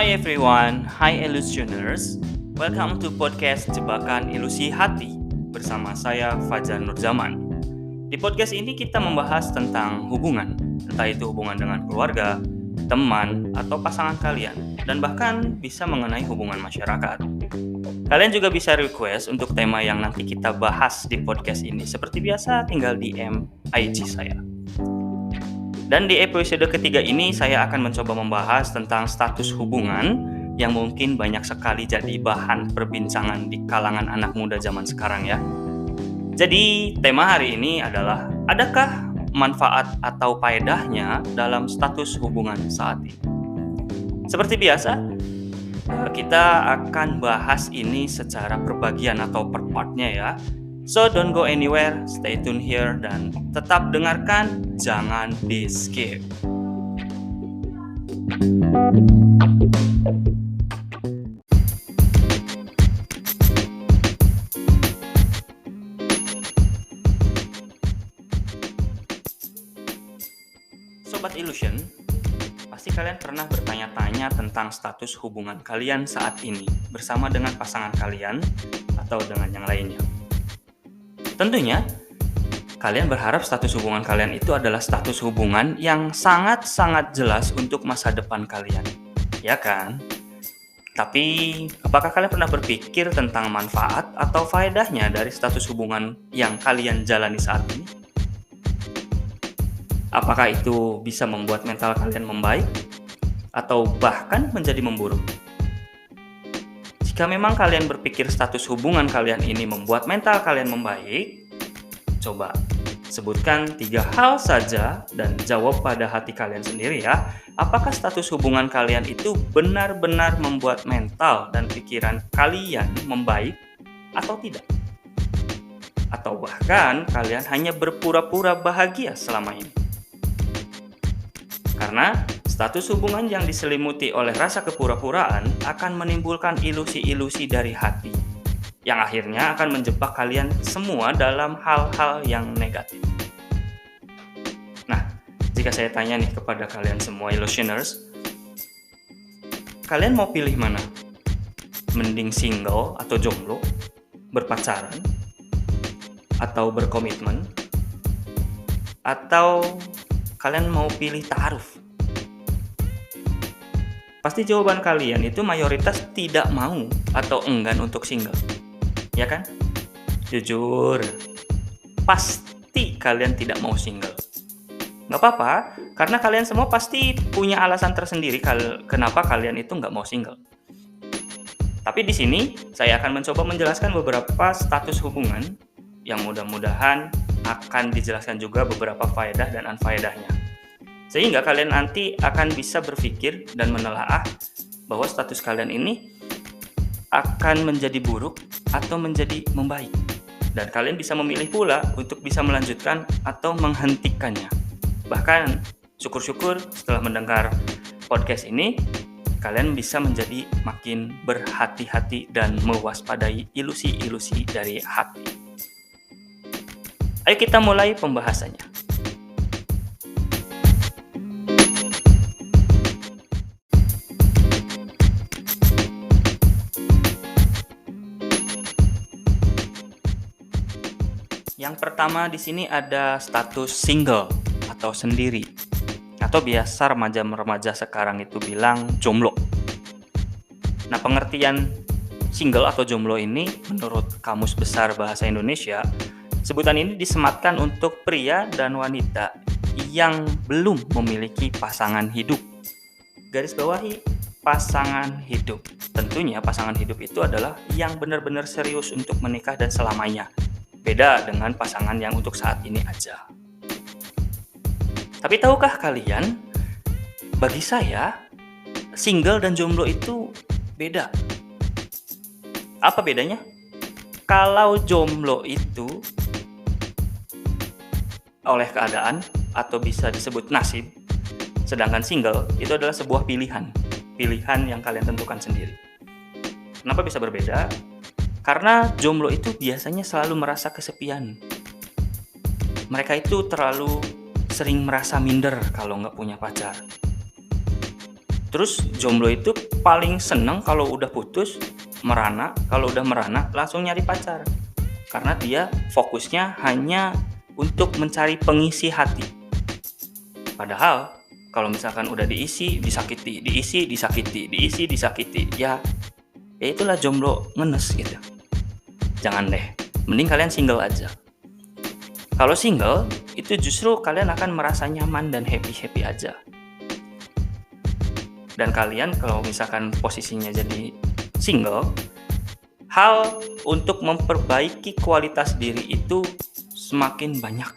Hi everyone, hi illusioners. Welcome to podcast Jebakan Ilusi Hati bersama saya Fajar Nurzaman. Di podcast ini kita membahas tentang hubungan, entah itu hubungan dengan keluarga, teman, atau pasangan kalian, dan bahkan bisa mengenai hubungan masyarakat. Kalian juga bisa request untuk tema yang nanti kita bahas di podcast ini. Seperti biasa, tinggal DM IG saya. Dan di episode ketiga ini saya akan mencoba membahas tentang status hubungan yang mungkin banyak sekali jadi bahan perbincangan di kalangan anak muda zaman sekarang ya. Jadi tema hari ini adalah, adakah manfaat atau faedahnya dalam status hubungan saat ini? Seperti biasa, kita akan bahas ini secara perbagian atau per partnya ya. So don't go anywhere, stay tune here dan tetap dengarkan, jangan di skip. Sobat Illusion, pasti kalian pernah bertanya-tanya tentang status hubungan kalian saat ini bersama dengan pasangan kalian atau dengan yang lainnya. Tentunya, kalian berharap status hubungan kalian itu adalah status hubungan yang sangat-sangat jelas untuk masa depan kalian, ya kan? Tapi, apakah kalian pernah berpikir tentang manfaat atau faedahnya dari status hubungan yang kalian jalani saat ini? Apakah itu bisa membuat mental kalian membaik? Atau bahkan menjadi memburuk? Jika memang kalian berpikir status hubungan kalian ini membuat mental kalian membaik, coba sebutkan 3 hal saja dan jawab pada hati kalian sendiri ya. Apakah status hubungan kalian itu benar-benar membuat mental dan pikiran kalian membaik atau tidak? Atau bahkan kalian hanya berpura-pura bahagia selama ini? Karena status hubungan yang diselimuti oleh rasa kepura-puraan akan menimbulkan ilusi-ilusi dari hati, yang akhirnya akan menjebak kalian semua dalam hal-hal yang negatif. Nah, jika saya tanya nih kepada kalian semua illusioners, kalian mau pilih mana? Mending single atau jomblo, berpacaran, atau berkomitmen, atau kalian mau pilih ta'aruf? Pasti jawaban kalian itu mayoritas tidak mau atau enggan untuk single, ya kan? Jujur, pasti kalian tidak mau single. Nggak apa-apa, karena kalian semua pasti punya alasan tersendiri kenapa kalian itu nggak mau single. Tapi di sini saya akan mencoba menjelaskan beberapa status hubungan yang mudah-mudahan akan dijelaskan juga beberapa faedah dan unfaedahnya. Sehingga kalian nanti akan bisa berpikir dan menelaah bahwa status kalian ini akan menjadi buruk atau menjadi membaik. Dan kalian bisa memilih pula untuk bisa melanjutkan atau menghentikannya. Bahkan syukur-syukur setelah mendengar podcast ini, kalian bisa menjadi makin berhati-hati dan mewaspadai ilusi-ilusi dari hati. Ayo kita mulai pembahasannya. Yang pertama di sini ada status single atau sendiri, atau biasa remaja-remaja sekarang itu bilang jomblo. Nah, pengertian single atau jomblo ini menurut Kamus Besar Bahasa Indonesia, sebutan ini disematkan untuk pria dan wanita yang belum memiliki pasangan hidup. Garis bawahi, pasangan hidup. Tentunya pasangan hidup itu adalah yang benar-benar serius untuk menikah dan selamanya. Beda dengan pasangan yang untuk saat ini aja. Tapi tahukah kalian, bagi saya, single dan jomblo itu beda. Apa bedanya? Kalau jomblo itu oleh keadaan atau bisa disebut nasib, sedangkan single itu adalah sebuah pilihan yang kalian tentukan sendiri. Kenapa bisa berbeda? Karena jomblo itu biasanya selalu merasa kesepian. Mereka itu terlalu sering merasa minder kalau nggak punya pacar. Terus jomblo itu paling seneng kalau udah putus, merana, kalau udah merana langsung nyari pacar. Karena dia fokusnya hanya untuk mencari pengisi hati. Padahal kalau misalkan udah diisi, disakiti, diisi, disakiti, diisi, disakiti, ya itulah jomblo ngenes gitu. Jangan deh, mending kalian single aja. Kalau single, itu justru kalian akan merasa nyaman dan happy-happy aja. Dan kalian kalau misalkan posisinya jadi single, hal untuk memperbaiki kualitas diri itu semakin banyak.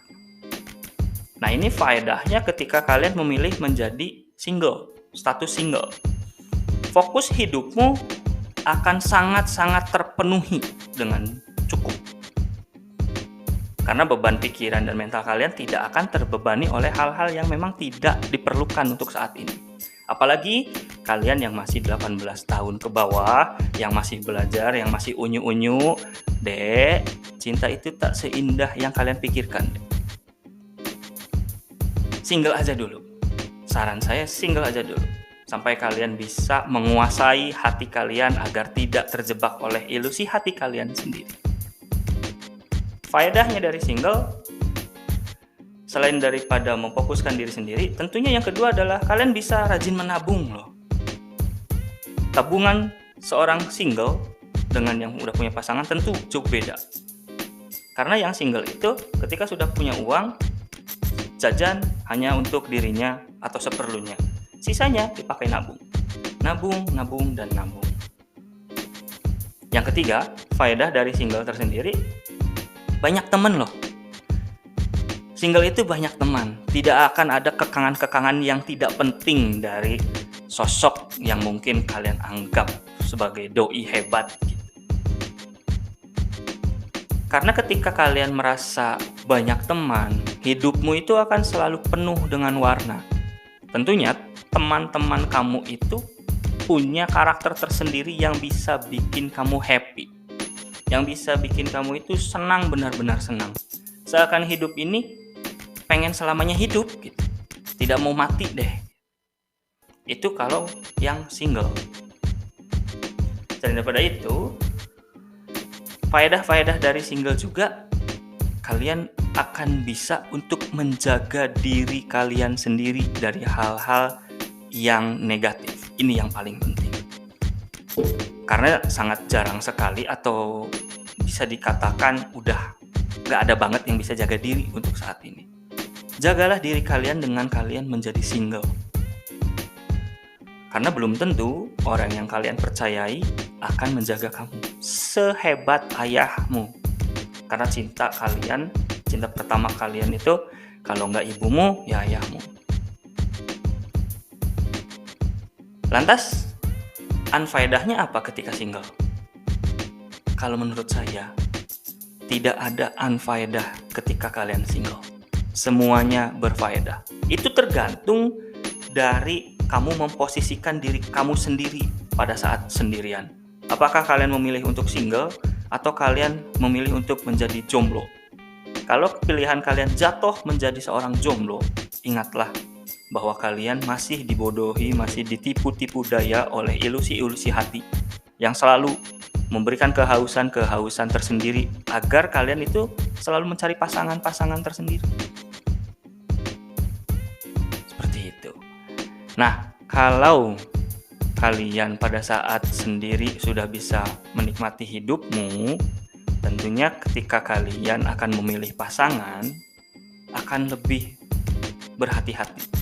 Nah, ini faedahnya ketika kalian memilih menjadi single, status single. Fokus hidupmu akan sangat-sangat terpenuhi dengan cukup. Karena beban pikiran dan mental kalian tidak akan terbebani oleh hal-hal yang memang tidak diperlukan untuk saat ini. Apalagi kalian yang masih 18 tahun ke bawah, yang masih belajar, yang masih unyu-unyu, Dek, cinta itu tak seindah yang kalian pikirkan. Single aja dulu. Saran saya single aja dulu. Sampai kalian bisa menguasai hati kalian agar tidak terjebak oleh ilusi hati kalian sendiri. Faedahnya dari single, selain daripada memfokuskan diri sendiri, tentunya yang kedua adalah kalian bisa rajin menabung loh. Tabungan seorang single dengan yang udah punya pasangan tentu cukup beda. Karena yang single itu ketika sudah punya uang, jajan hanya untuk dirinya atau seperlunya. Sisanya dipakai nabung. Nabung, dan nabung. Yang ketiga, faedah dari single tersendiri, banyak teman loh. Single itu banyak teman. Tidak akan ada kekangan-kekangan yang tidak penting dari sosok yang mungkin kalian anggap sebagai doi hebat gitu. Karena ketika kalian merasa banyak teman, hidupmu itu akan selalu penuh dengan warna. Tentunya teman-teman kamu itu punya karakter tersendiri yang bisa bikin kamu happy. Yang bisa bikin kamu itu senang, benar-benar senang. Seakan hidup ini pengen selamanya hidup gitu. Tidak mau mati deh. Itu kalau yang single. Selain daripada itu, faedah-faedah dari single juga, kalian akan bisa untuk menjaga diri kalian sendiri dari hal-hal yang negatif. Ini yang paling penting. Karena sangat jarang sekali atau bisa dikatakan udah gak ada banget yang bisa jaga diri untuk saat ini. Jagalah diri kalian dengan kalian menjadi single. Karena belum tentu orang yang kalian percayai akan menjaga kamu sehebat ayahmu. Karena cinta pertama kalian itu kalau nggak ibumu, ya ayahmu. Lantas, unfaedahnya apa ketika single? Kalau menurut saya, tidak ada unfaedah ketika kalian single. Semuanya berfaedah. Itu tergantung dari kamu memposisikan diri kamu sendiri pada saat sendirian. Apakah kalian memilih untuk single atau kalian memilih untuk menjadi jomblo? Kalau pilihan kalian jatuh menjadi seorang jomblo, ingatlah bahwa kalian masih dibodohi, masih ditipu-tipu daya oleh ilusi-ilusi hati yang selalu memberikan kehausan tersendiri agar kalian itu selalu mencari pasangan-pasangan tersendiri. Seperti itu. Nah, kalau kalian pada saat sendiri sudah bisa menikmati hidupmu, tentunya ketika kalian akan memilih pasangan akan lebih berhati-hati,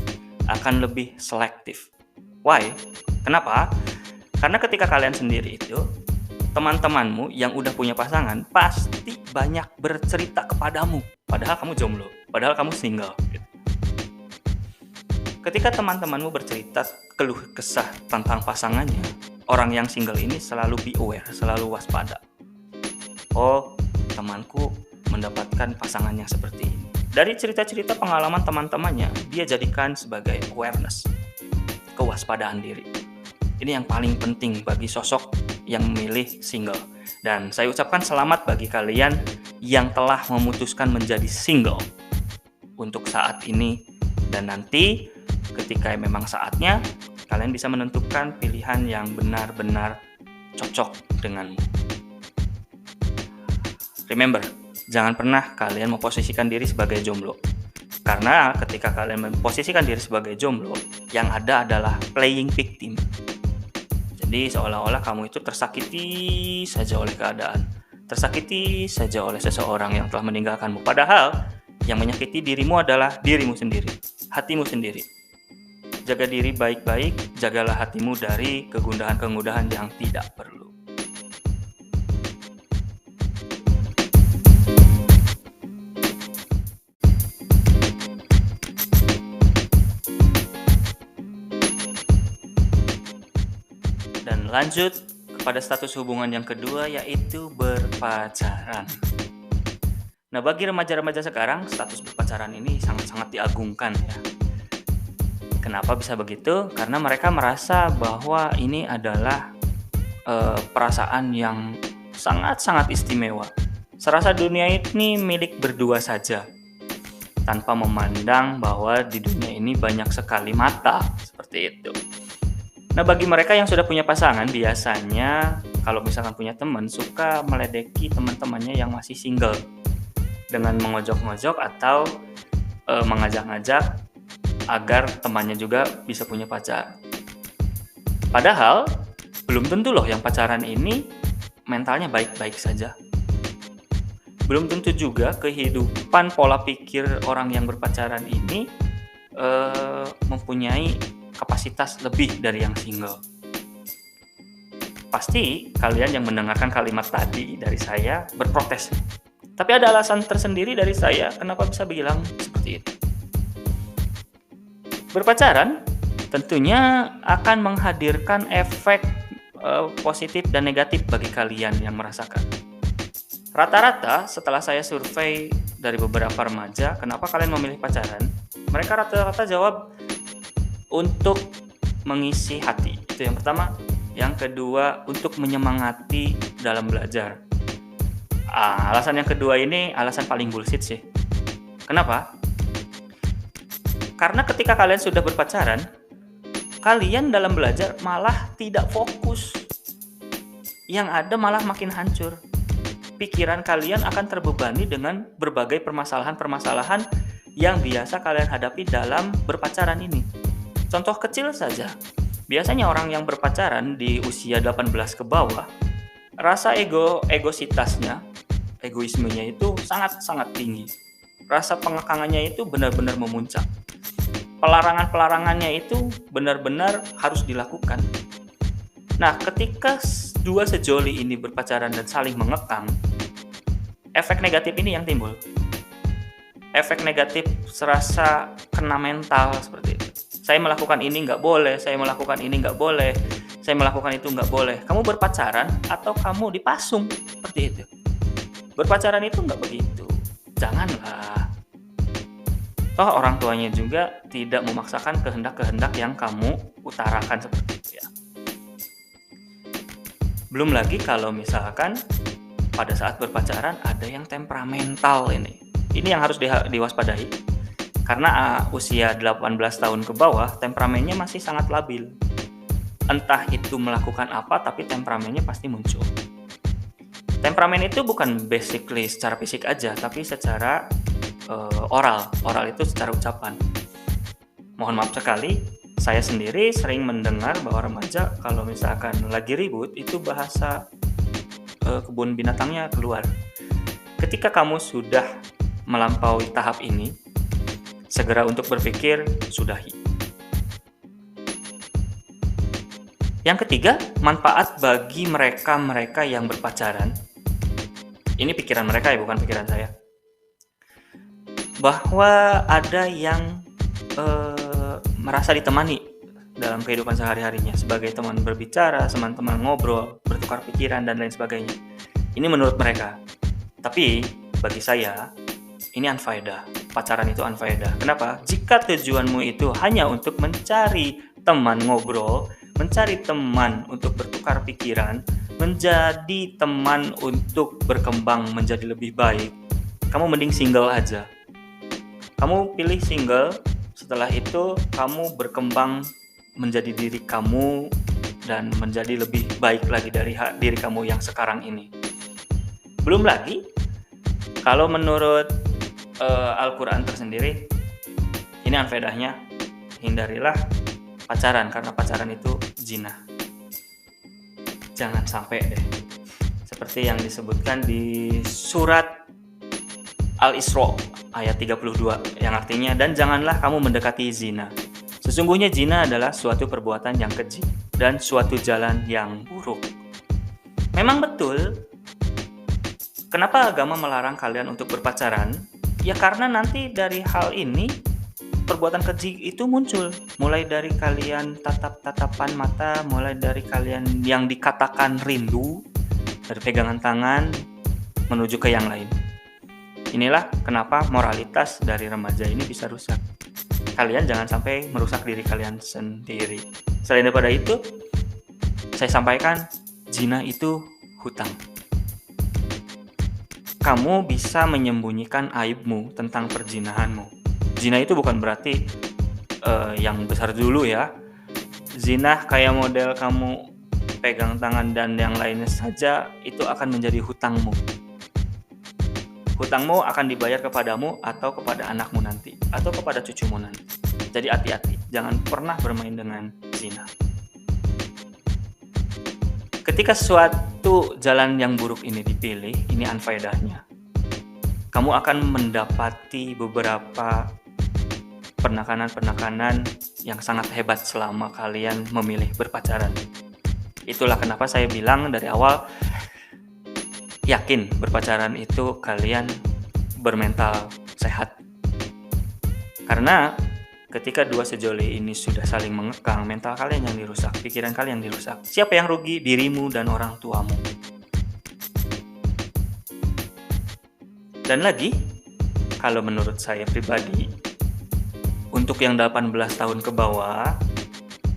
akan lebih selektif. Why? Kenapa? Karena ketika kalian sendiri itu, teman-temanmu yang udah punya pasangan pasti banyak bercerita kepadamu, padahal kamu jomblo, padahal kamu single. Ketika teman-temanmu bercerita keluh kesah tentang pasangannya, orang yang single ini selalu be aware, selalu waspada. Oh, temanku mendapatkan pasangan yang seperti ini. Dari cerita-cerita pengalaman teman-temannya, dia jadikan sebagai awareness, kewaspadaan diri. Ini yang paling penting bagi sosok yang memilih single. Dan saya ucapkan selamat bagi kalian yang telah memutuskan menjadi single untuk saat ini. Dan nanti ketika memang saatnya, kalian bisa menentukan pilihan yang benar-benar cocok denganmu. Remember, jangan pernah kalian memposisikan diri sebagai jomblo. Karena ketika kalian memposisikan diri sebagai jomblo, yang ada adalah playing victim. Jadi seolah-olah kamu itu tersakiti saja oleh keadaan, tersakiti saja oleh seseorang yang telah meninggalkanmu. Padahal yang menyakiti dirimu adalah dirimu sendiri, hatimu sendiri. Jaga diri baik-baik, jagalah hatimu dari kegundahan-kegundahan yang tidak perlu. Dan lanjut kepada status hubungan yang kedua, yaitu berpacaran. Nah, bagi remaja-remaja sekarang, status berpacaran ini sangat-sangat diagungkan ya. Kenapa bisa begitu? Karena mereka merasa bahwa ini adalah perasaan yang sangat-sangat istimewa. Serasa dunia ini milik berdua saja, tanpa memandang bahwa di dunia ini banyak sekali mata, seperti itu. Nah, bagi mereka yang sudah punya pasangan, biasanya kalau misalkan punya teman, suka meledeki teman-temannya yang masih single dengan mengojok-ngojok atau mengajak-ngajak agar temannya juga bisa punya pacar. Padahal belum tentu loh yang pacaran ini mentalnya baik-baik saja. Belum tentu juga kehidupan pola pikir orang yang berpacaran ini mempunyai kapasitas lebih dari yang single. Pasti kalian yang mendengarkan kalimat tadi dari saya berprotes. Tapi ada alasan tersendiri dari saya kenapa bisa bilang seperti itu. Berpacaran tentunya akan menghadirkan efek positif dan negatif bagi kalian yang merasakan. Rata-rata setelah saya survei dari beberapa remaja, kenapa kalian memilih pacaran? Mereka rata-rata jawab untuk mengisi hati, itu yang pertama. Yang kedua, untuk menyemangati dalam belajar. Alasan yang kedua ini alasan paling bullshit sih. Kenapa? Karena ketika kalian sudah berpacaran, kalian dalam belajar malah tidak fokus. Yang ada malah makin hancur. Pikiran kalian akan terbebani dengan berbagai permasalahan-permasalahan yang biasa kalian hadapi dalam berpacaran ini. Contoh kecil saja, biasanya orang yang berpacaran di usia 18 ke bawah, rasa egoismenya itu sangat-sangat tinggi. Rasa pengekangannya itu benar-benar memuncak. Pelarangan-pelarangannya itu benar-benar harus dilakukan. Nah, ketika dua sejoli ini berpacaran dan saling mengekang, efek negatif ini yang timbul. Efek negatif serasa kena mental seperti itu. Saya melakukan ini nggak boleh, saya melakukan ini nggak boleh, saya melakukan itu nggak boleh. Kamu berpacaran atau kamu dipasung seperti itu. Berpacaran itu nggak begitu. Janganlah. Toh orang tuanya juga tidak memaksakan kehendak-kehendak yang kamu utarakan seperti itu ya. Belum lagi kalau misalkan pada saat berpacaran ada yang temperamental ini. Ini yang harus diwaspadai. Karena usia 18 tahun ke bawah, temperamennya masih sangat labil. Entah itu melakukan apa, tapi temperamennya pasti muncul. Temperamen itu bukan basically secara fisik aja, tapi secara oral. Oral itu secara ucapan. Mohon maaf sekali, saya sendiri sering mendengar bahwa remaja kalau misalkan lagi ribut, itu bahasa kebun binatangnya keluar. Ketika kamu sudah melampaui tahap ini, segera untuk berpikir, sudahi. Yang ketiga, manfaat bagi mereka yang berpacaran. Ini pikiran mereka ya, bukan pikiran saya. Bahwa ada yang merasa ditemani dalam kehidupan sehari-harinya sebagai teman berbicara, teman-teman ngobrol, bertukar pikiran, dan lain sebagainya. Ini menurut mereka. Tapi bagi saya, ini unfaedah. Pacaran itu unfaedah. Kenapa? Jika tujuanmu itu hanya untuk mencari teman ngobrol, mencari teman untuk bertukar pikiran, menjadi teman untuk berkembang menjadi lebih baik, kamu mending single aja. Kamu pilih single, setelah itu kamu berkembang menjadi diri kamu dan menjadi lebih baik lagi dari diri kamu yang sekarang ini. Belum lagi, kalau menurut Al-Quran tersendiri, ini anfaedahnya, hindarilah pacaran karena pacaran itu zina. Jangan sampai deh. Seperti yang disebutkan di surat Al-Isra ayat 32 yang artinya, dan janganlah kamu mendekati zina. Sesungguhnya zina adalah suatu perbuatan yang keji dan suatu jalan yang buruk. Memang betul, kenapa agama melarang kalian untuk berpacaran? Ya karena nanti dari hal ini perbuatan keji itu muncul. Mulai dari kalian tatap-tatapan mata, mulai dari kalian yang dikatakan rindu, dari pegangan tangan menuju ke yang lain. Inilah kenapa moralitas dari remaja ini bisa rusak. Kalian jangan sampai merusak diri kalian sendiri. Selain daripada itu, saya sampaikan, zina itu hutang. Kamu bisa menyembunyikan aibmu tentang perzinahanmu. Zina itu bukan berarti yang besar dulu ya. Zina kayak model kamu pegang tangan dan yang lainnya saja, itu akan menjadi hutangmu. Hutangmu akan dibayar kepadamu atau kepada anakmu nanti, atau kepada cucumu nanti. Jadi hati-hati, jangan pernah bermain dengan zina. Ketika suatu jalan yang buruk ini dipilih, ini anfaedahnya. Kamu akan mendapati beberapa penekanan-penekanan yang sangat hebat selama kalian memilih berpacaran. Itulah kenapa saya bilang dari awal, yakin berpacaran itu kalian bermental sehat. Karena ketika dua sejoli ini sudah saling mengekang, mental kalian yang dirusak, pikiran kalian yang dirusak. Siapa yang rugi? Dirimu dan orang tuamu. Dan lagi, kalau menurut saya pribadi, untuk yang 18 tahun ke bawah,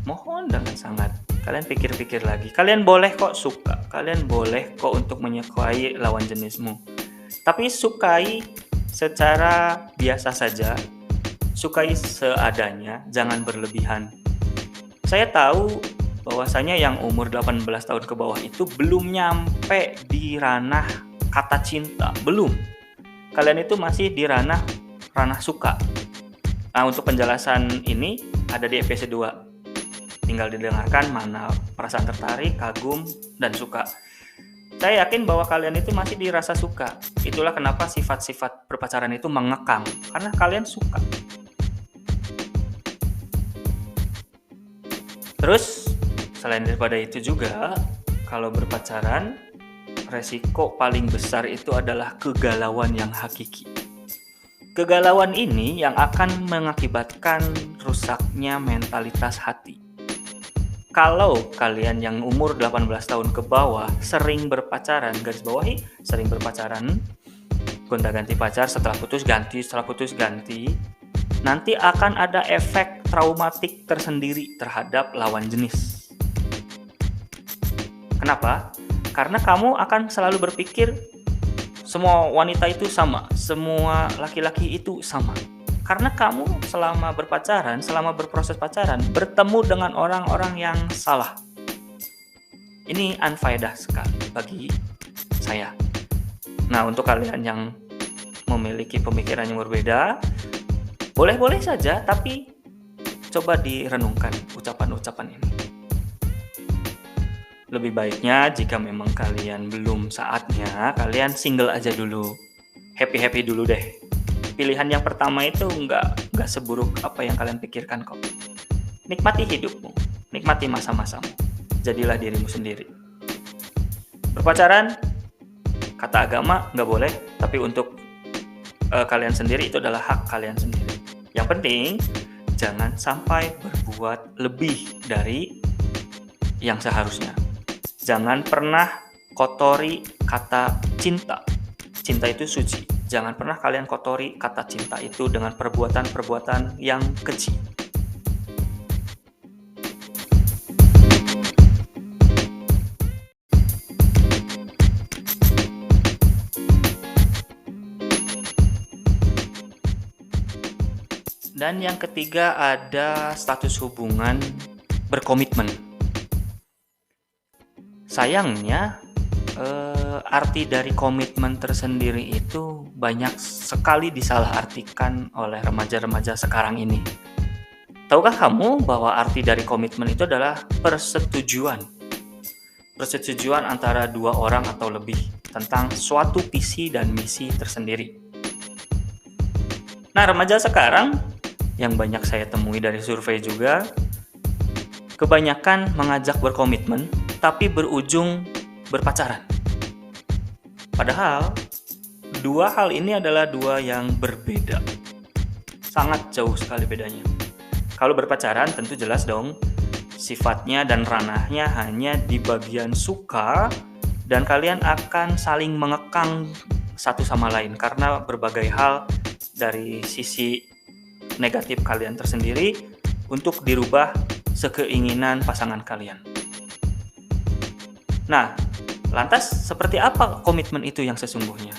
mohon dengan sangat, kalian pikir-pikir lagi. Kalian boleh kok suka, kalian boleh kok untuk menyukai lawan jenismu. Tapi sukai secara biasa saja, sukai seadanya, jangan berlebihan. Saya tahu bahwasanya yang umur 18 tahun ke bawah itu belum nyampe di ranah kata cinta, belum. Kalian itu masih di ranah suka. Nah, untuk penjelasan ini ada di episode 2. Tinggal didengarkan mana perasaan tertarik, kagum, dan suka. Saya yakin bahwa kalian itu masih di rasa suka. Itulah kenapa sifat-sifat berpacaran itu mengekang, karena kalian suka. Terus, selain daripada itu juga, kalau berpacaran, resiko paling besar itu adalah kegalauan yang hakiki. Kegalauan ini yang akan mengakibatkan rusaknya mentalitas hati. Kalau kalian yang umur 18 tahun ke bawah sering berpacaran, garis bawahi, sering berpacaran, gonta-ganti pacar, setelah putus ganti, nanti akan ada efek traumatik tersendiri terhadap lawan jenis. Kenapa? Karena kamu akan selalu berpikir semua wanita itu sama, semua laki-laki itu sama. Karena kamu selama berpacaran, selama berproses pacaran, bertemu dengan orang-orang yang salah. Ini unfaedah sekali bagi saya. Nah, untuk kalian yang memiliki pemikiran yang berbeda, boleh-boleh saja, tapi coba direnungkan ucapan-ucapan ini. Lebih baiknya jika memang kalian belum saatnya, kalian single aja dulu. Happy-happy dulu deh. Pilihan yang pertama itu nggak seburuk apa yang kalian pikirkan kok. Nikmati hidupmu, nikmati masa-masamu. Jadilah dirimu sendiri. Berpacaran, kata agama nggak boleh, tapi untuk kalian sendiri itu adalah hak kalian sendiri. Yang penting, jangan sampai berbuat lebih dari yang seharusnya. Jangan pernah kotori kata cinta. Cinta itu suci. Jangan pernah kalian kotori kata cinta itu dengan perbuatan-perbuatan yang keji. Dan yang ketiga ada status hubungan berkomitmen. Sayangnya, arti dari komitmen tersendiri itu banyak sekali disalahartikan oleh remaja-remaja sekarang ini. Tahukah kamu bahwa arti dari komitmen itu adalah persetujuan? Persetujuan antara dua orang atau lebih tentang suatu visi dan misi tersendiri. Nah, remaja sekarang yang banyak saya temui dari survei juga, kebanyakan mengajak berkomitmen tapi berujung berpacaran. Padahal, dua hal ini adalah dua yang berbeda. Sangat jauh sekali bedanya. Kalau berpacaran tentu jelas dong, sifatnya dan ranahnya hanya di bagian suka dan kalian akan saling mengekang satu sama lain karena berbagai hal dari sisi negatif kalian tersendiri untuk dirubah sekeinginan pasangan kalian. Nah, lantas seperti apa komitmen itu yang sesungguhnya?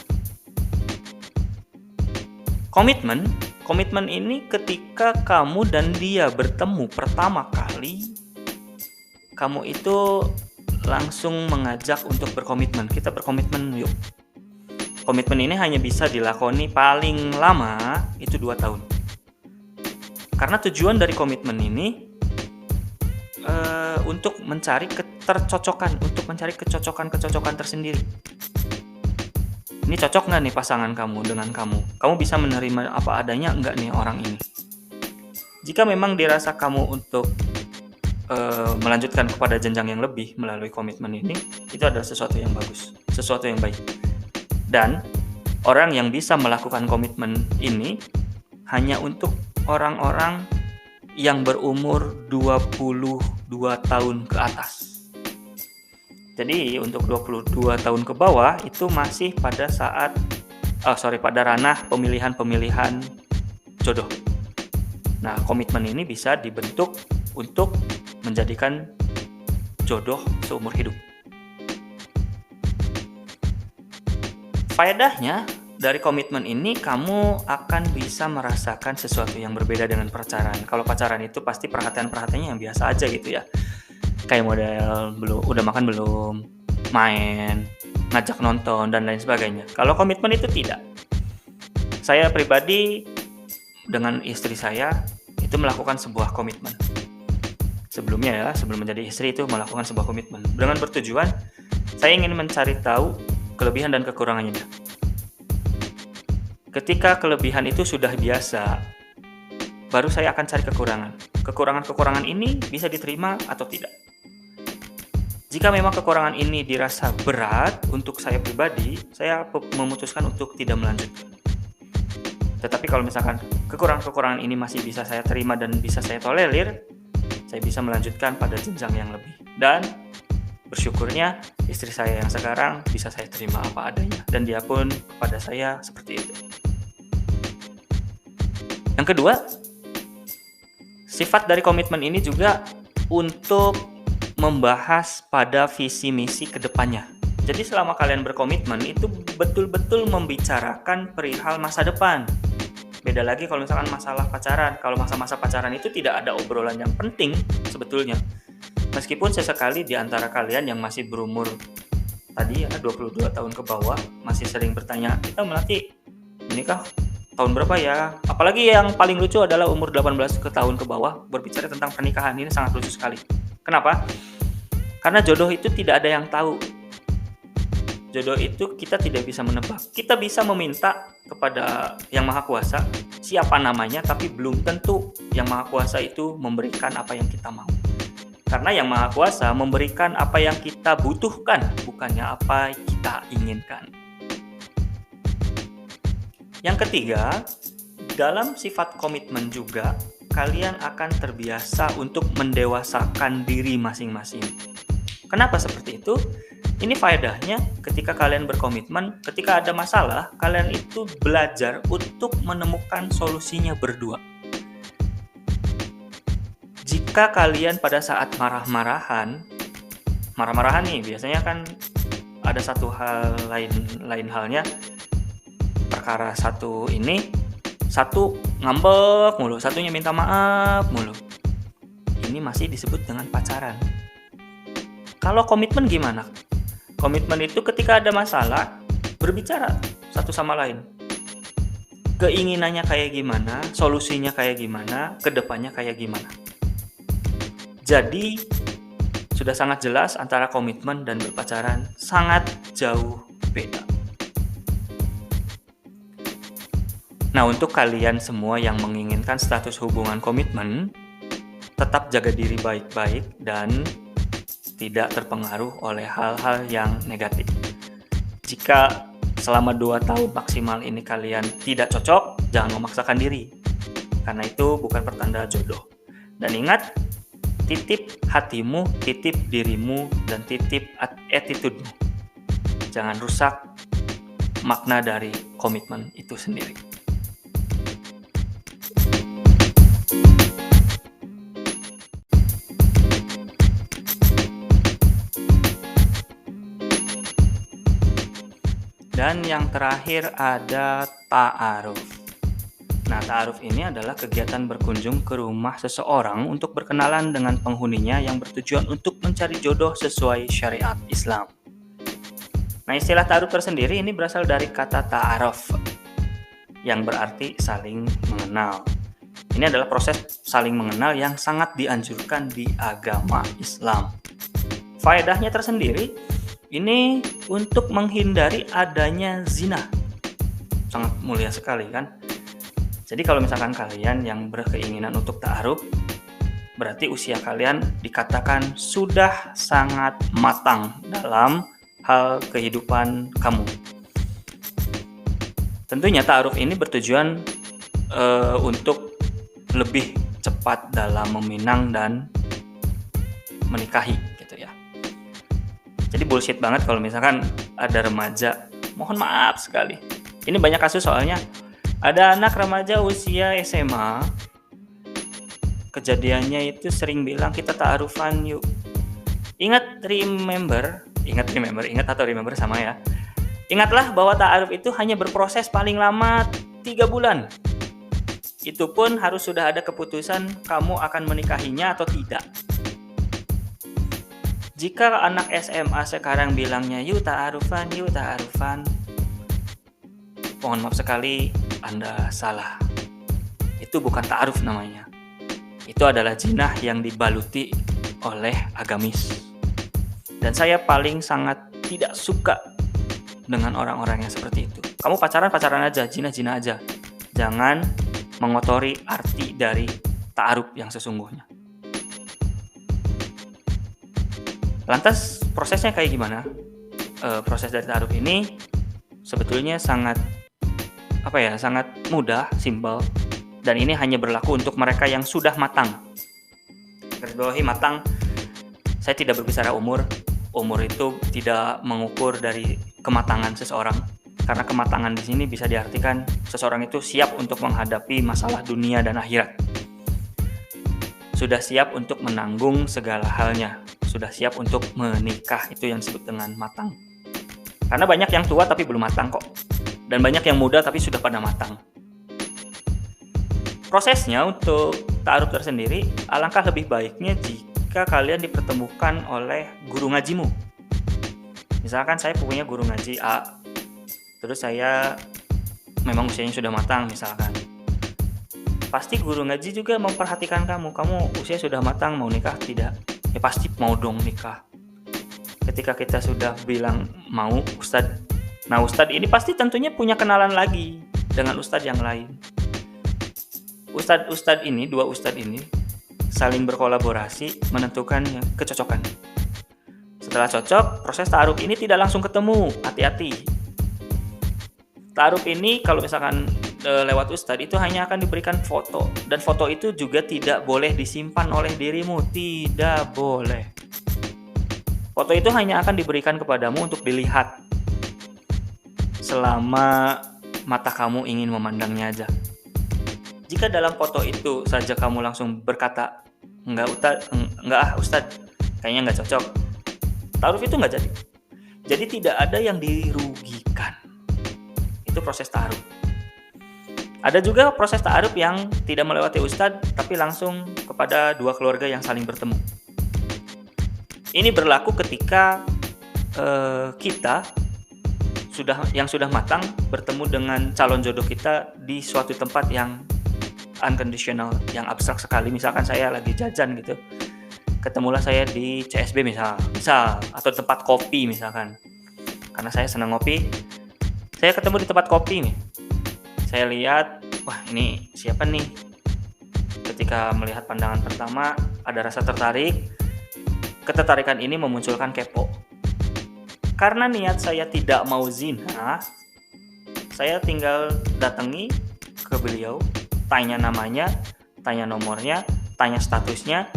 Komitmen ini ketika kamu dan dia bertemu pertama kali, kamu itu langsung mengajak untuk berkomitmen. Kita berkomitmen yuk. Komitmen ini hanya bisa dilakoni paling lama itu 2 tahun. Karena tujuan dari komitmen ini untuk mencari ketercocokan, untuk mencari kecocokan tersendiri. Ini cocok nggak nih pasangan kamu dengan kamu? Kamu bisa menerima apa adanya nggak nih orang ini? Jika memang dirasa kamu untuk melanjutkan kepada jenjang yang lebih melalui komitmen ini, itu adalah sesuatu yang bagus, sesuatu yang baik. Dan orang yang bisa melakukan komitmen ini hanya untuk orang-orang yang berumur 22 tahun ke atas. Jadi untuk 22 tahun ke bawah itu masih pada pada ranah pemilihan jodoh. Nah, komitmen ini bisa dibentuk untuk menjadikan jodoh seumur hidup. Faedahnya dari komitmen ini kamu akan bisa merasakan sesuatu yang berbeda dengan pacaran. Kalau pacaran itu pasti perhatiannya yang biasa aja gitu ya. Kayak model udah makan belum, main, ngajak nonton dan lain sebagainya. Kalau komitmen itu tidak. Saya pribadi dengan istri saya itu melakukan sebuah komitmen. Sebelum menjadi istri itu melakukan sebuah komitmen. Dengan bertujuan saya ingin mencari tahu kelebihan dan kekurangannya. Ketika kelebihan itu sudah biasa, baru saya akan cari kekurangan. Kekurangan ini bisa diterima atau tidak. Jika memang kekurangan ini dirasa berat untuk saya pribadi, saya memutuskan untuk tidak melanjutkan. Tetapi kalau misalkan kekurangan ini masih bisa saya terima dan bisa saya tolerir, saya bisa melanjutkan pada jenjang yang lebih. Dan bersyukurnya istri saya yang sekarang bisa saya terima apa adanya. Dan dia pun kepada saya seperti itu. Yang kedua, sifat dari komitmen ini juga untuk membahas pada visi misi ke depannya. Jadi selama kalian berkomitmen itu betul-betul membicarakan perihal masa depan. Beda lagi kalau misalkan masalah pacaran. Kalau masa-masa pacaran itu tidak ada obrolan yang penting sebetulnya. Meskipun sesekali di antara kalian yang masih berumur tadi 22 tahun ke bawah masih sering bertanya, kita nanti menikah tahun berapa ya? Apalagi yang paling lucu adalah umur 18 tahun ke bawah berbicara tentang pernikahan. Ini sangat lucu sekali. Kenapa? Karena jodoh itu tidak ada yang tahu. Jodoh itu kita tidak bisa menebak. Kita bisa meminta kepada Yang Maha Kuasa siapa namanya, tapi belum tentu Yang Maha Kuasa itu memberikan apa yang kita mau. Karena Yang Maha Kuasa memberikan apa yang kita butuhkan, bukannya apa yang kita inginkan. Yang ketiga, dalam sifat komitmen juga, kalian akan terbiasa untuk mendewasakan diri masing-masing. Kenapa seperti itu? Ini faedahnya ketika kalian berkomitmen, ketika ada masalah, kalian itu belajar untuk menemukan solusinya berdua. Jika kalian pada saat marah-marahan nih, biasanya kan ada satu hal lain halnya, perkara satu ngambek mulu, satunya minta maaf mulu. ini masih disebut dengan pacaran. Kalau komitmen gimana? Komitmen itu ketika ada masalah, berbicara satu sama lain. Keinginannya kayak gimana, solusinya kayak gimana, kedepannya kayak gimana. Jadi, sudah sangat jelas antara komitmen dan berpacaran sangat jauh beda. Nah, untuk kalian semua yang menginginkan status hubungan komitmen, tetap jaga diri baik-baik dan tidak terpengaruh oleh hal-hal yang negatif. Jika selama 2 tahun maksimal ini kalian tidak cocok, jangan memaksakan diri. Karena itu bukan pertanda jodoh. Dan ingat, titip hatimu, titip dirimu, dan titip attitude-mu. Jangan rusak makna dari komitmen itu sendiri. Dan yang terakhir ada ta'aruf. Nah, ta'aruf ini adalah kegiatan berkunjung ke rumah seseorang untuk berkenalan dengan penghuninya yang bertujuan untuk mencari jodoh sesuai syariat Islam. Nah, istilah ta'aruf tersendiri ini berasal dari kata ta'aruf, yang berarti saling mengenal. Ini adalah proses saling mengenal yang sangat dianjurkan di agama Islam. Faedahnya tersendiri, ini untuk menghindari adanya zina. Sangat mulia sekali kan? Jadi kalau misalkan kalian yang berkeinginan untuk ta'aruf, berarti usia kalian dikatakan sudah sangat matang dalam hal kehidupan kamu. Tentunya ta'aruf ini bertujuan untuk lebih cepat dalam meminang dan menikahi gitu ya. Jadi bullshit banget kalau misalkan ada remaja, mohon maaf sekali. Ini banyak kasus soalnya. Ada anak remaja usia SMA, kejadiannya itu sering bilang kita ta'arufan yuk. Ingat atau remember sama ya. Ingatlah bahwa ta'aruf itu hanya berproses paling lama 3 bulan. Itu pun harus sudah ada keputusan kamu akan menikahinya atau tidak. Jika anak SMA sekarang bilangnya yuk ta'arufan, mohon maaf sekali, Anda salah. Itu bukan ta'aruf namanya. Itu adalah jinah yang dibaluti oleh agamis. Dan saya paling sangat tidak suka dengan orang-orang yang seperti itu. Kamu pacaran aja, jinah aja. Jangan mengotori arti dari ta'aruf yang sesungguhnya. Lantas prosesnya kayak gimana? Proses dari ta'aruf ini sebetulnya sangat mudah, simpel, dan ini hanya berlaku untuk mereka yang sudah matang. Garis bawahi matang, saya tidak berbicara umur. Umur itu tidak mengukur dari kematangan seseorang, karena kematangan di sini bisa diartikan seseorang itu siap untuk menghadapi masalah dunia dan akhirat. Sudah siap untuk menanggung segala halnya. Sudah siap untuk menikah, itu yang disebut dengan matang. Karena banyak yang tua tapi belum matang kok. Dan banyak yang muda tapi sudah pada matang. Prosesnya untuk ta'aruf tersendiri, alangkah lebih baiknya jika kalian dipertemukan oleh guru ngajimu. Misalkan saya punya guru ngaji A, terus saya memang usianya sudah matang misalkan. Pasti guru ngaji juga memperhatikan kamu usia sudah matang, mau nikah tidak? Ya pasti mau dong nikah. Ketika kita sudah bilang mau, Ustadz. Nah, Ustadz ini pasti tentunya punya kenalan lagi dengan Ustadz yang lain. Dua Ustadz ini saling berkolaborasi menentukan kecocokan. Setelah cocok, proses ta'aruf ini tidak langsung ketemu. Hati-hati. Ta'aruf ini kalau misalkan lewat Ustadz itu hanya akan diberikan foto, dan foto itu juga tidak boleh disimpan oleh dirimu, tidak boleh. Foto itu hanya akan diberikan kepadamu untuk dilihat selama mata kamu ingin memandangnya aja. Jika dalam foto itu saja kamu langsung berkata enggak Ustadz, kayaknya enggak cocok, ta'aruf itu enggak jadi. Jadi tidak ada yang dirugikan. Itu proses ta'aruf. Ada juga proses ta'aruf yang tidak melewati ustadz, tapi langsung kepada dua keluarga yang saling bertemu. Ini berlaku ketika kita sudah matang bertemu dengan calon jodoh kita di suatu tempat yang unconditional, yang abstrak sekali. Misalkan saya lagi jajan gitu, ketemulah saya di CSB misal atau tempat kopi misalkan. Karena saya senang ngopi, saya ketemu di tempat kopi nih. Saya lihat, wah ini siapa nih? Ketika melihat pandangan pertama ada rasa tertarik. Ketertarikan ini memunculkan kepo. Karena niat saya tidak mau zina, saya tinggal datangi ke beliau, tanya namanya, tanya nomornya, tanya statusnya,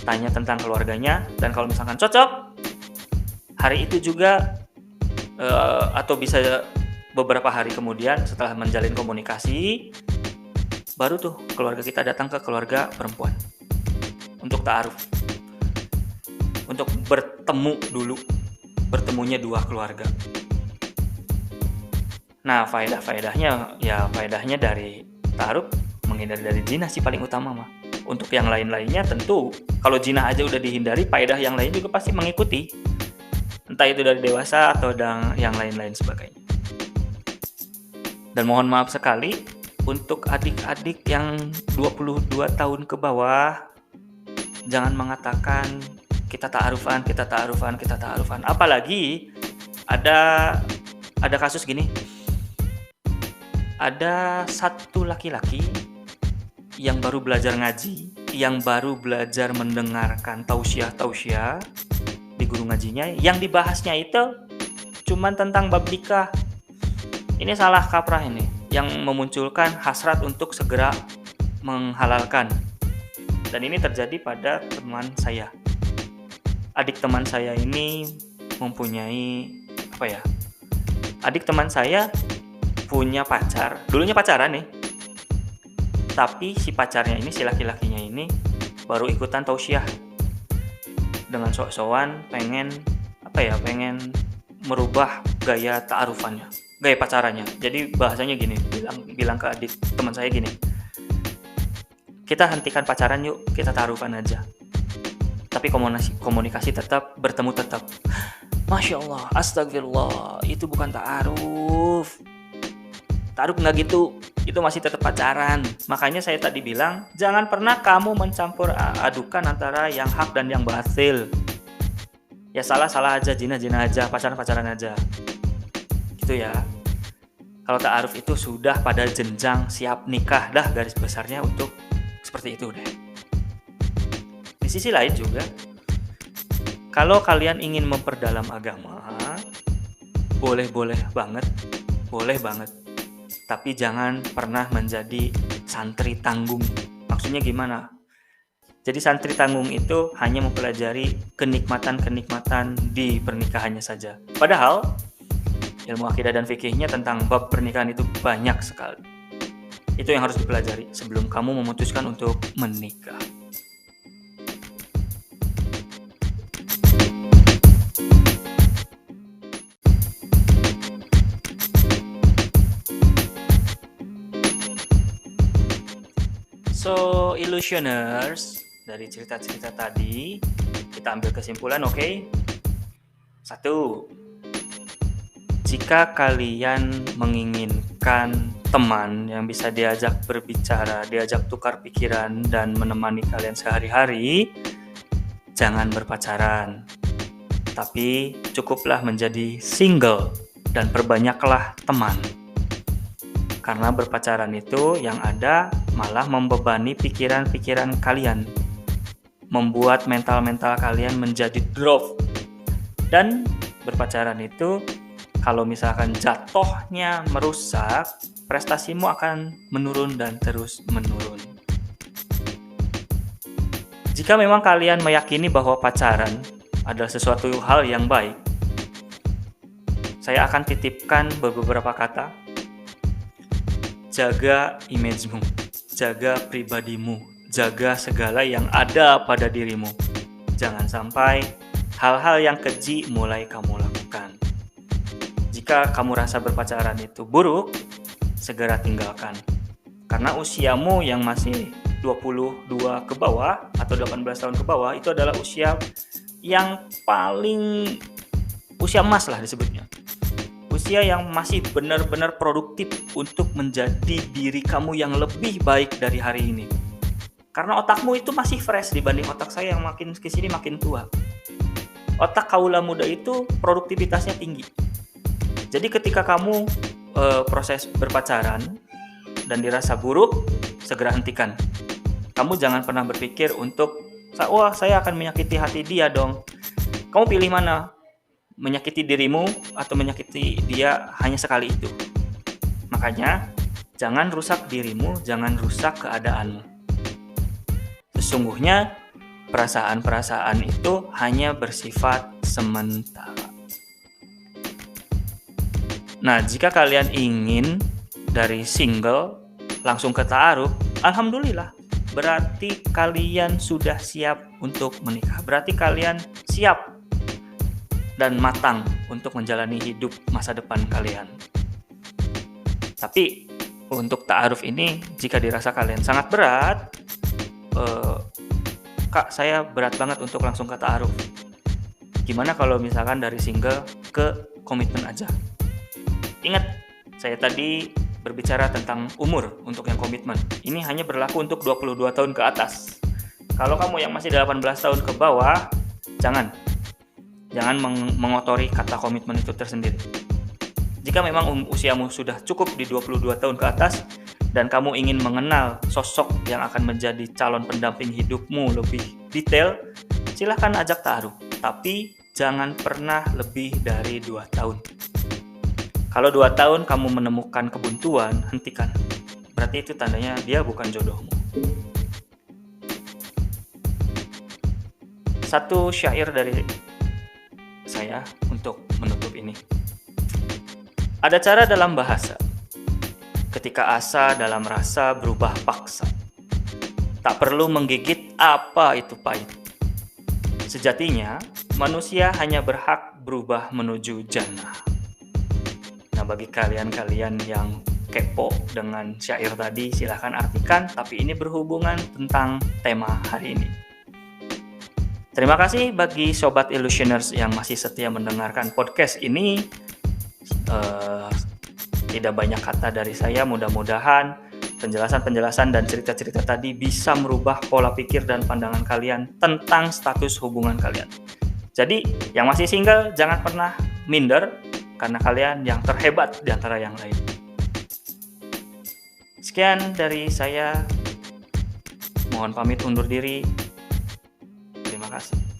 tanya tentang keluarganya, dan kalau misalkan cocok, hari itu juga atau bisa beberapa hari kemudian setelah menjalin komunikasi, baru tuh keluarga kita datang ke keluarga perempuan untuk ta'aruf, untuk bertemu dulu, bertemunya dua keluarga. Nah, faedahnya dari ta'aruf menghindari dari zina sih paling utama mah. Untuk yang lain-lainnya tentu kalau zina aja udah dihindari, faedah yang lain juga pasti mengikuti. Entah itu dari dewasa atau yang lain-lain sebagainya. Dan mohon maaf sekali untuk adik-adik yang 22 tahun ke bawah, jangan mengatakan kita ta'arufan. Apalagi ada kasus gini. Ada satu laki-laki yang baru belajar ngaji, yang baru belajar mendengarkan tausiah di guru ngajinya, yang dibahasnya itu cuman tentang bab nikah. Ini salah kaprah ini, yang memunculkan hasrat untuk segera menghalalkan. Dan ini terjadi pada teman saya. Adik teman saya ini mempunyai adik teman saya punya pacar, dulunya pacaran nih. Tapi si pacarnya ini, si laki-lakinya ini baru ikutan tausiah dengan sok-sokan pengen merubah gaya ta'arufannya, gaya pacarannya. Jadi bahasanya gini, bilang ke adik teman saya gini, kita hentikan pacaran yuk, kita ta'arufan aja. Tapi komunikasi tetap, bertemu tetap. Masya Allah, astagfirullah, itu bukan ta'aruf. Ta'aruf nggak gitu, itu masih tetap pacaran. Makanya saya tadi bilang, jangan pernah kamu mencampur adukan antara yang hak dan yang batil. Ya salah aja, zina aja, pacaran aja. Gitu ya. Kalau ta'aruf itu sudah pada jenjang siap nikah, dah garis besarnya untuk seperti itu deh. Di sisi lain juga, kalau kalian ingin memperdalam agama, boleh banget. Tapi jangan pernah menjadi santri tanggung. Maksudnya gimana? Jadi santri tanggung itu hanya mempelajari kenikmatan di pernikahannya saja. Padahal ilmu akidah dan fikihnya tentang bab pernikahan itu banyak sekali. Itu yang harus dipelajari sebelum kamu memutuskan untuk menikah. So, illusioners, dari cerita-cerita tadi, kita ambil kesimpulan, oke? 1. Jika kalian menginginkan teman yang bisa diajak berbicara, diajak tukar pikiran, dan menemani kalian sehari-hari, jangan berpacaran. Tapi cukuplah menjadi single dan perbanyaklah teman. Karena berpacaran itu yang ada malah membebani pikiran-pikiran kalian, membuat mental kalian menjadi drop. Dan berpacaran itu kalau misalkan jatuhnya merusak, prestasimu akan menurun dan terus menurun. Jika memang kalian meyakini bahwa pacaran adalah sesuatu hal yang baik, saya akan titipkan beberapa kata. Jaga image-mu, jaga pribadimu, jaga segala yang ada pada dirimu. Jangan sampai hal-hal yang keji mulai kamu lakukan. Jika kamu rasa berpacaran itu buruk, segera tinggalkan. Karena usiamu yang masih 22 ke bawah atau 18 tahun ke bawah itu adalah usia yang paling usia emas lah disebutnya. Usia yang masih benar-benar produktif untuk menjadi diri kamu yang lebih baik dari hari ini. Karena otakmu itu masih fresh dibanding otak saya yang makin kesini makin tua. Otak kaula muda itu produktivitasnya tinggi. Jadi ketika kamu proses berpacaran dan dirasa buruk, segera hentikan. Kamu jangan pernah berpikir untuk, wah saya akan menyakiti hati dia dong. Kamu pilih mana? Menyakiti dirimu atau menyakiti dia hanya sekali itu. Makanya, jangan rusak dirimu, jangan rusak keadaanmu. Sesungguhnya, perasaan-perasaan itu hanya bersifat sementara. Nah, jika kalian ingin dari single langsung ke ta'aruf, alhamdulillah, berarti kalian sudah siap untuk menikah. Berarti kalian siap dan matang untuk menjalani hidup masa depan kalian. Tapi untuk ta'aruf ini, jika dirasa kalian sangat berat, Kak, saya berat banget untuk langsung ke ta'aruf. Gimana kalau misalkan dari single ke komitmen aja? Ingat, saya tadi berbicara tentang umur untuk yang komitmen. Ini hanya berlaku untuk 22 tahun ke atas. Kalau kamu yang masih 18 tahun ke bawah, jangan mengotori kata komitmen itu tersendiri. Jika memang usiamu sudah cukup di 22 tahun ke atas dan kamu ingin mengenal sosok yang akan menjadi calon pendamping hidupmu lebih detail, silahkan ajak ta'aruf. Tapi jangan pernah lebih dari 2 tahun. Kalau 2 tahun kamu menemukan kebuntuan, hentikan. Berarti itu tandanya dia bukan jodohmu. Satu syair dari saya untuk menutup ini. Ada cara dalam bahasa, ketika asa dalam rasa berubah paksa. Tak perlu menggigit apa itu pahit. Sejatinya, manusia hanya berhak berubah menuju jannah. Nah, bagi kalian-kalian yang kepo dengan syair tadi, silahkan artikan, tapi ini berhubungan tentang tema hari ini. Terima kasih bagi Sobat Illusioners yang masih setia mendengarkan podcast ini. Tidak banyak kata dari saya, mudah-mudahan penjelasan-penjelasan dan cerita-cerita tadi bisa merubah pola pikir dan pandangan kalian tentang status hubungan kalian. Jadi, yang masih single, jangan pernah minder, karena kalian yang terhebat di antara yang lain. Sekian dari saya. Mohon pamit undur diri. Terima kasih.